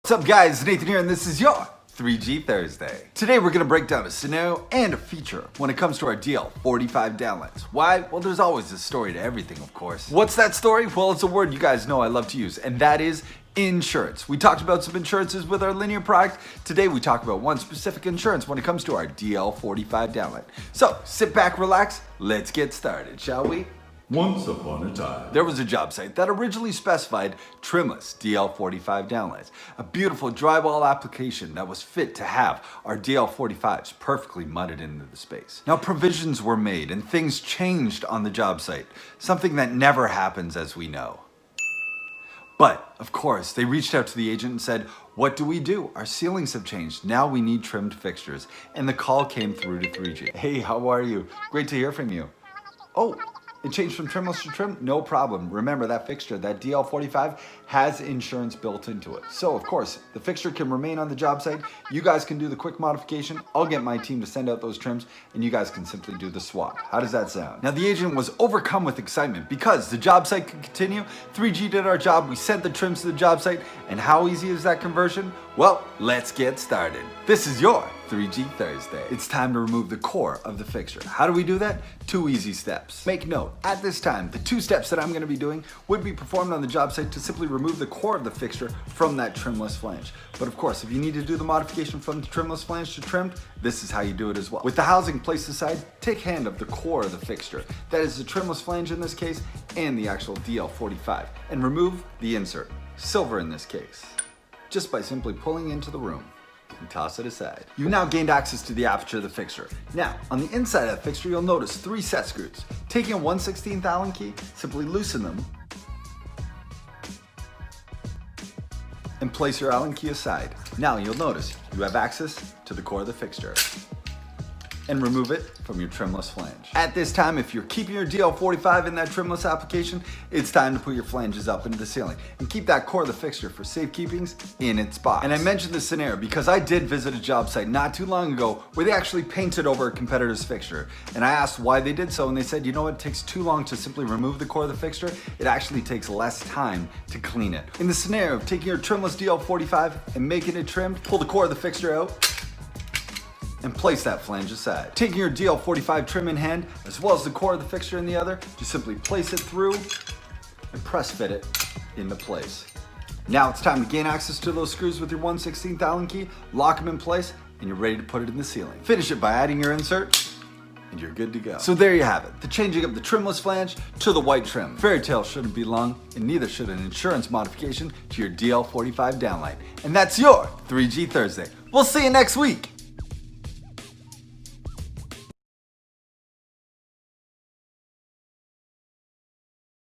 What's up guys, Nathan here and this is your 3G Thursday. Today we're going to break down a scenario and a feature when it comes to our DL45 downlights. Why? Well, there's always a story to everything, of course. What's that story? Well, it's a word you guys know I love to use, and that is insurance. We talked about some insurances with our linear product. Today we talk about one specific insurance when it comes to our DL45 downlight. So sit back, relax, let's get started, shall we? Once upon a time, There was a job site that originally specified trimless DL45 downlights, a beautiful drywall application that was fit to have our DL45s perfectly mudded into the space. Now provisions were made and things changed on the job site, something that never happens as we know. But, of course, they reached out to the agent and said, what do we do? Our ceilings have changed. Now we need trimmed fixtures. And the call came through to 3G. Hey, how are you? Great to hear from you. Oh, it changed from trimless to trim? No problem. Remember that fixture, that DL45 has insurance built into it. So of course, the fixture can remain on the job site. You guys can do the quick modification. I'll get my team to send out those trims and you guys can simply do the swap. How does that sound? Now the agent was overcome with excitement because the job site could continue. 3G did our job. We sent the trims to the job site. And how easy is that conversion? Well, let's get started. This is your 3G Thursday. It's time to remove the core of the fixture. How do we do that? 2 easy steps. Make note, at this time, the 2 steps that I'm going to be doing would be performed on the job site to simply remove the core of the fixture from that trimless flange. But of course, if you need to do the modification from the trimless flange to trimmed, this is how you do it as well. With the housing placed aside, take hand of the core of the fixture. That is the trimless flange in this case, and the actual DL45, and remove the insert, silver in this case, just by simply pulling into the room and toss it aside. You've now gained access to the aperture of the fixture. Now, on the inside of the fixture, you'll notice 3 set screws. Taking a 1/16 Allen key, simply loosen them and place your Allen key aside. Now you'll notice you have access to the core of the fixture and remove it from your trimless flange. At this time, if you're keeping your DL45 in that trimless application, it's time to put your flanges up into the ceiling and keep that core of the fixture for safekeepings in its box. And I mentioned this scenario because I did visit a job site not too long ago where they actually painted over a competitor's fixture. And I asked why they did so and they said, you know what, it takes too long to simply remove the core of the fixture. It actually takes less time to clean it. In the scenario of taking your trimless DL45 and making it trimmed, pull the core of the fixture out and place that flange aside. Taking your DL45 trim in hand, as well as the core of the fixture in the other, just simply place it through and press fit it into place. Now it's time to gain access to those screws with your 1/16 Allen key, lock them in place, and you're ready to put it in the ceiling. Finish it by adding your insert, and you're good to go. So there you have it, the changing of the trimless flange to the white trim. Fairy tale shouldn't be long, and neither should an insurance modification to your DL45 downlight. And that's your 3G Thursday. We'll see you next week.